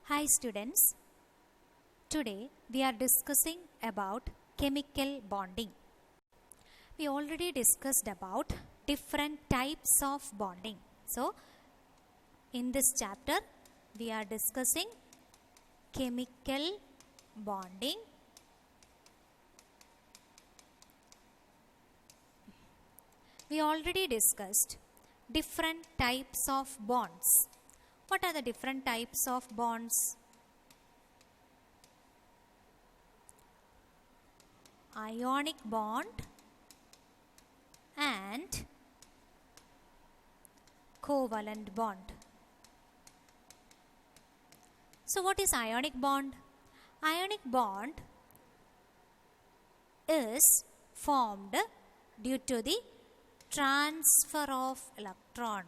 Hi students, today we are discussing about chemical bonding. We already discussed about different types of bonding. So, in this chapter we are discussing chemical bonding. We already discussed different types of bonds. What are the different types of bonds? Ionic bond and covalent bond. So what is ionic bond? Ionic bond is formed due to the transfer of electron.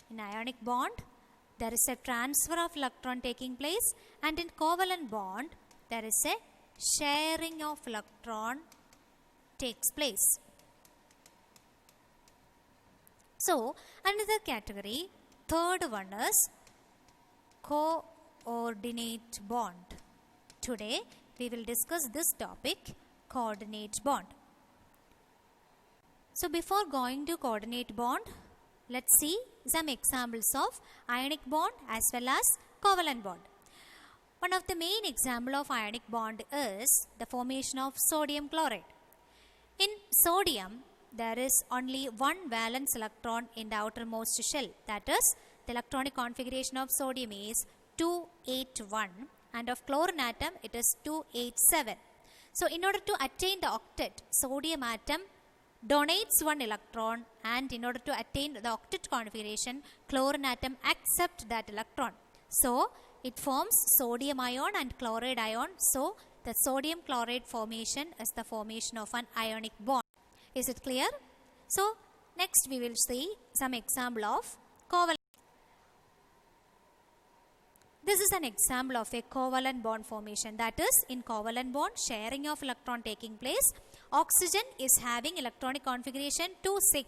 In ionic bond, there is a transfer of electron taking place, and in covalent bond, there is a sharing of electron takes place. So, another category, third one is coordinate bond. Today, we will discuss this topic, coordinate bond. So, before going to coordinate bond, let's see some examples of ionic bond as well as covalent bond. One of the main example of ionic bond is the formation of sodium chloride. In sodium, there is only one valence electron in the outermost shell. That is, the electronic configuration of sodium is 281 and of chlorine atom it is 287. So, in order to attain the octet, sodium atom donates one electron, and in order to attain the octet configuration, chlorine atom accepts that electron. So, it forms sodium ion and chloride ion. So, the sodium chloride formation is the formation of an ionic bond. Is it clear? So, next we will see some example of covalent. This is an example of a covalent bond formation. That is, in covalent bond, sharing of electron taking place. Oxygen is having electronic configuration 2,6,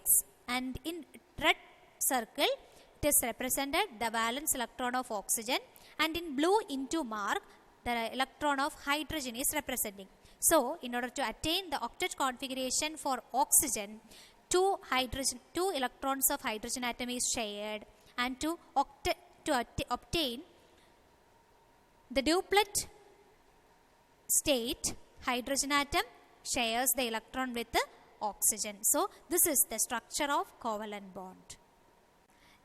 and in red circle it is represented the valence electron of oxygen, and in blue into mark the electron of hydrogen is representing. So, in order to attain the octet configuration for oxygen, two electrons of hydrogen atom is shared, and to obtain the duplet state, hydrogen atom shares the electron with the oxygen. So, this is the structure of covalent bond.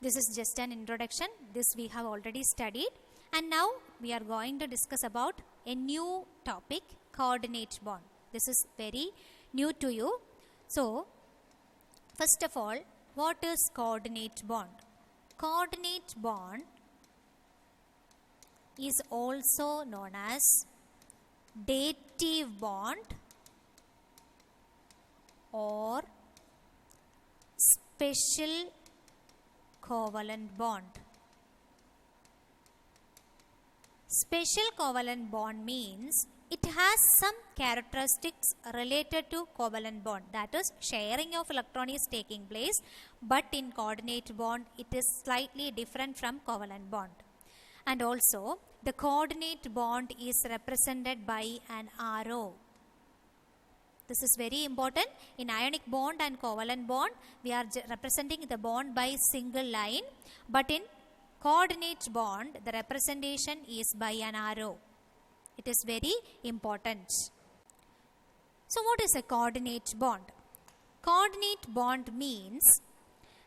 This is just an introduction. This we have already studied. And now we are going to discuss about a new topic, coordinate bond. This is very new to you. So, first of all, what is coordinate bond? Coordinate bond is also known as dative bond or special covalent bond. Special covalent bond means it has some characteristics related to covalent bond. That is, sharing of electron is taking place, but in coordinate bond it is slightly different from covalent bond. And also, the coordinate bond is represented by an arrow. This is very important. In ionic bond and covalent bond, we are representing the bond by single line, but in coordinate bond, the representation is by an arrow. It is very important. So, what is a coordinate bond? Coordinate bond means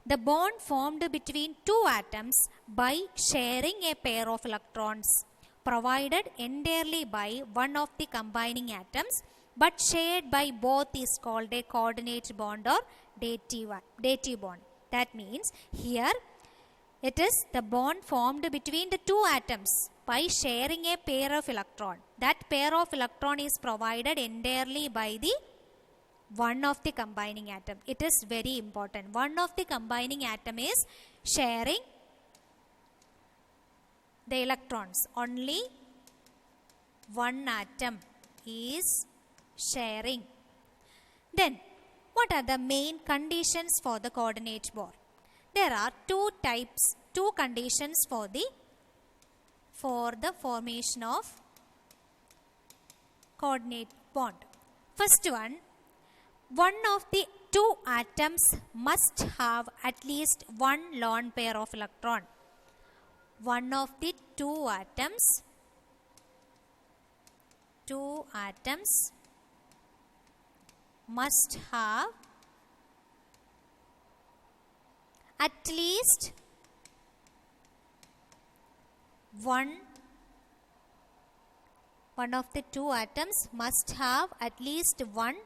the bond formed between two atoms by sharing a pair of electrons provided entirely by one of the combining atoms but shared by both is called a coordinate bond or dative bond. That means here it is the bond formed between the two atoms by sharing a pair of electron. That pair of electron is provided entirely by the one of the combining atom. It is very important. One of the combining atom is sharing the electrons. Only one atom is sharing. Then, what are the main conditions for the coordinate bond? There are two two conditions for the formation of coordinate bond. First one of the two atoms must have at least one lone pair of electron. One of the two atoms must have at least one of the two atoms must have at least one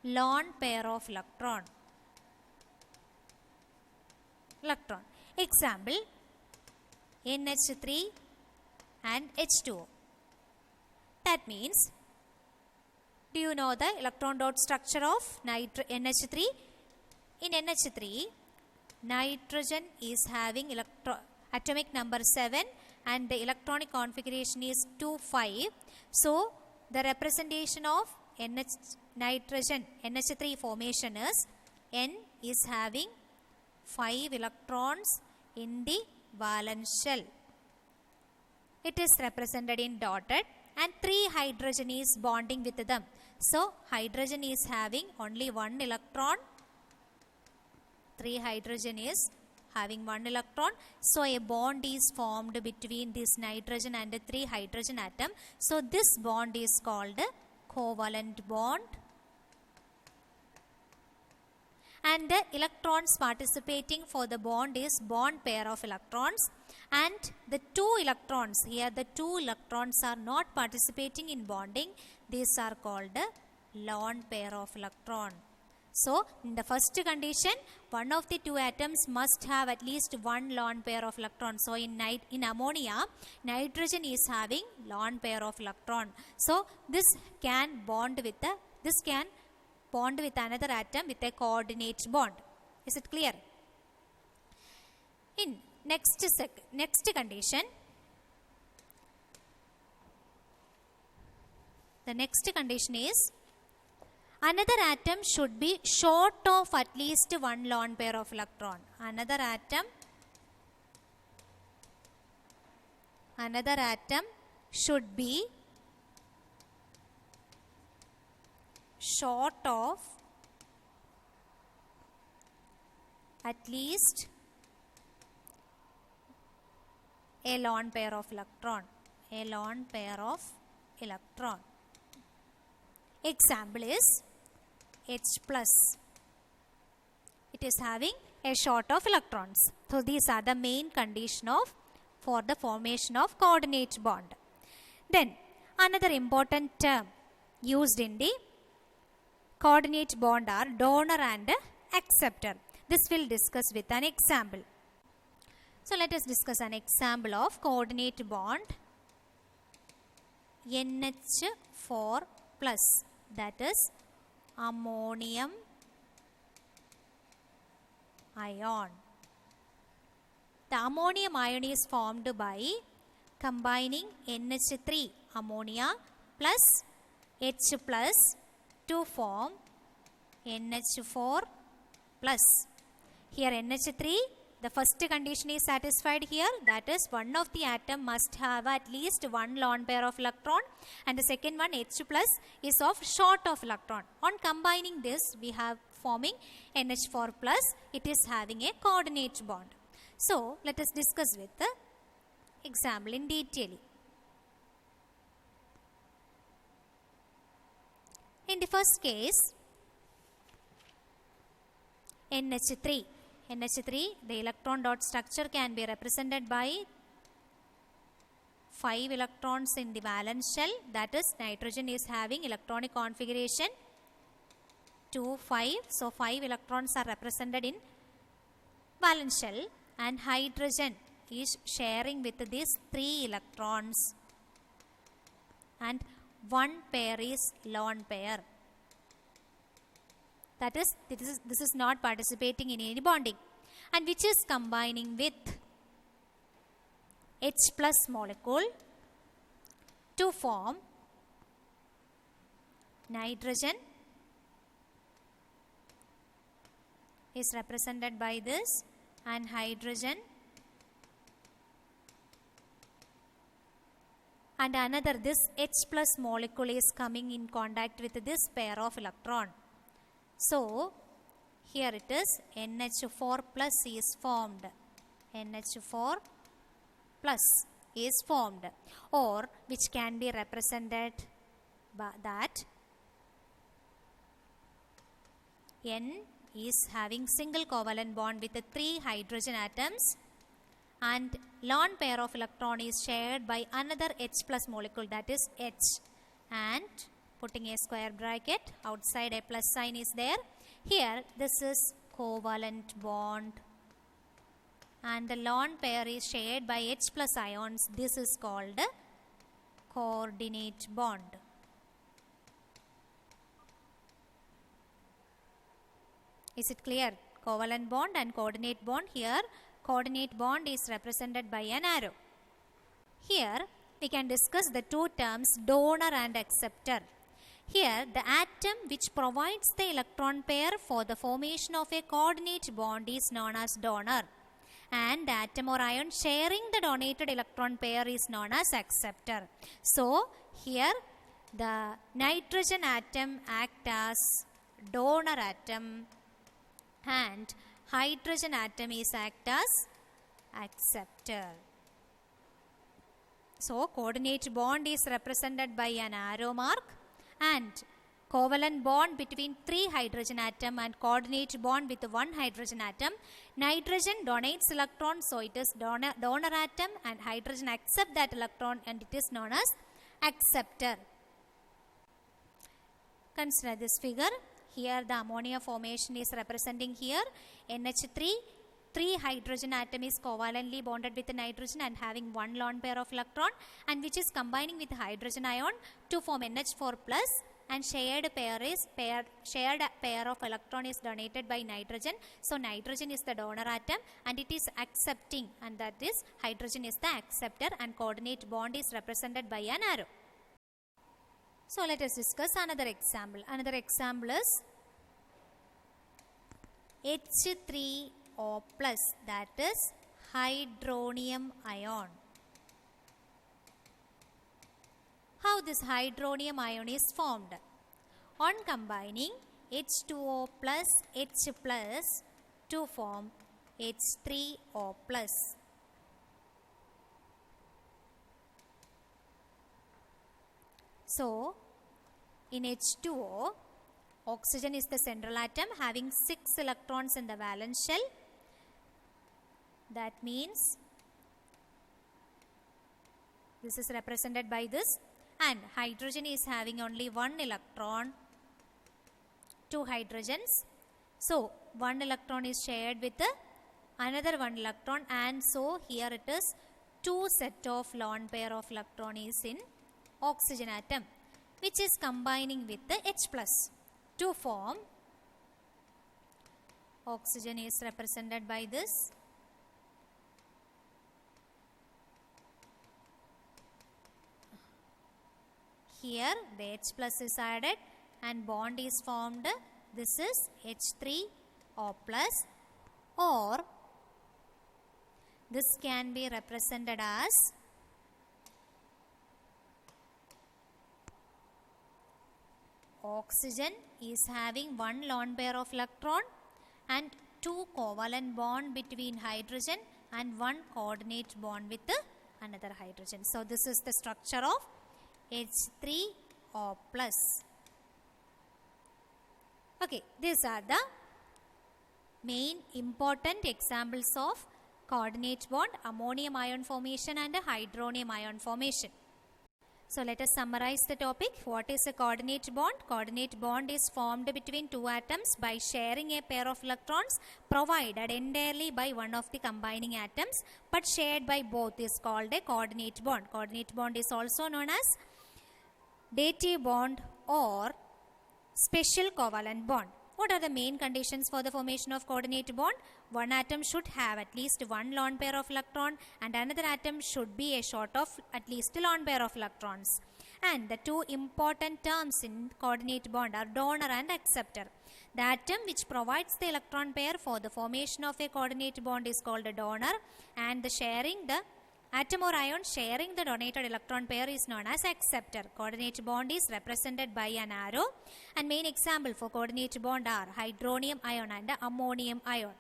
lone pair of electron. Example, NH3 and H2O. That means, do you know the electron dot structure of NH3? In NH3, nitrogen is having atomic number 7 and the electronic configuration is 2, 5. So, the representation of NH3 formation is N is having 5 electrons in the valence shell. It is represented in dotted and 3 hydrogen is bonding with them. So, hydrogen is having only 1 electron. 3 hydrogen is having 1 electron. So, a bond is formed between this nitrogen and the 3 hydrogen atom. So, this bond is called a covalent bond. And the electrons participating for the bond is bond pair of electrons. And the 2 electrons, here the 2 electrons are not participating in bonding. These are called a lone pair of electron. So, in the first condition, one of the two atoms must have at least one lone pair of electron. So, in ammonia, nitrogen is having lone pair of electron. So, this can bond with another atom with a coordinate bond. Is it clear? In next condition, the next condition is another atom should be short of at least one lone pair of electron. Another atom should be short of at least a lone pair of electron. Example is H plus. It is having a short of electrons. So, these are the main condition for the formation of coordinate bond. Then, another important term used in the coordinate bond are donor and acceptor. This will discuss with an example. So, let us discuss an example of coordinate bond NH4 plus, that is ammonium ion. The ammonium ion is formed by combining NH3 ammonia plus H plus to form NH4 plus. Here NH3, the first condition is satisfied here, that is one of the atom must have at least one lone pair of electron, and the second one H plus is of short of electron. On combining this, we have forming NH4 plus, it is having a coordinate bond. So, let us discuss with the example in detail. In the first case, NH3, the electron dot structure can be represented by 5 electrons in the valence shell, that is nitrogen is having electronic configuration 2, 5. So, 5 electrons are represented in valence shell and hydrogen is sharing with these 3 electrons and one pair is lone pair. That is, this is not participating in any bonding, and which is combining with H plus molecule to form nitrogen is represented by this and hydrogen and another, this H plus molecule is coming in contact with this pair of electron. So here it is, NH4 plus is formed. NH4 plus is formed, or which can be represented by that N is having single covalent bond with the 3 hydrogen atoms, and lone pair of electron is shared by another H plus molecule, that is H, and putting a square bracket outside a plus sign is there. Here this is covalent bond, and the lone pair is shared by H plus ions. This is called coordinate bond. Is it clear? Covalent bond and coordinate bond. Here coordinate bond is represented by an arrow. Here we can discuss the two terms donor and acceptor. Here the atom which provides the electron pair for the formation of a coordinate bond is known as donor, and the atom or ion sharing the donated electron pair is known as acceptor. So here the nitrogen atom acts as donor atom and hydrogen atom is act as acceptor. So coordinate bond is represented by an arrow mark, and covalent bond between 3 hydrogen atom and coordinate bond with 1 hydrogen atom. Nitrogen donates electron, so it is donor atom, and hydrogen accept that electron and it is known as acceptor. Consider this figure. Here the ammonia formation is representing here NH3. 3 hydrogen atom is covalently bonded with the nitrogen and having 1 lone pair of electron, and which is combining with hydrogen ion to form NH4 plus, and shared pair of electron is donated by nitrogen. So nitrogen is the donor atom and it is accepting, and that is hydrogen is the acceptor, and coordinate bond is represented by an arrow. So let us discuss another example. Another example is H3O plus, that is hydronium ion. How this hydronium ion is formed? On combining H2O plus H plus to form H3O plus. So in H2O, oxygen is the central atom having 6 electrons in the valence shell. That means this is represented by this, and hydrogen is having only 1 electron, 2 hydrogens. So 1 electron is shared with another 1 electron, and so here it is 2 set of lone pair of electron is in oxygen atom, which is combining with the H plus to form, oxygen is represented by this, here the H plus is added and bond is formed. This is H3O plus, or this can be represented as oxygen is having 1 lone pair of electron and 2 covalent bond between hydrogen and 1 coordinate bond with another hydrogen. So this is the structure of H3O plus. Okay, these are the main important examples of coordinate bond, ammonium ion formation and hydronium ion formation. So let us summarize the topic. What is a coordinate bond? Coordinate bond is formed between 2 atoms by sharing a pair of electrons provided entirely by one of the combining atoms but shared by both is called a coordinate bond. Coordinate bond is also known as dative bond or special covalent bond. What are the main conditions for the formation of coordinate bond? One atom should have at least 1 lone pair of electron and another atom should be a short of at least a lone pair of electrons. And the 2 important terms in coordinate bond are donor and acceptor. The atom which provides the electron pair for the formation of a coordinate bond is called a donor, and the sharing the Atom or ion sharing the donated electron pair is known as acceptor. Coordinate bond is represented by an arrow. And main example for coordinate bond are hydronium ion and ammonium ion.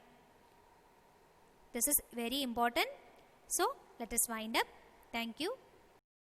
This is very important. So let us wind up. Thank you.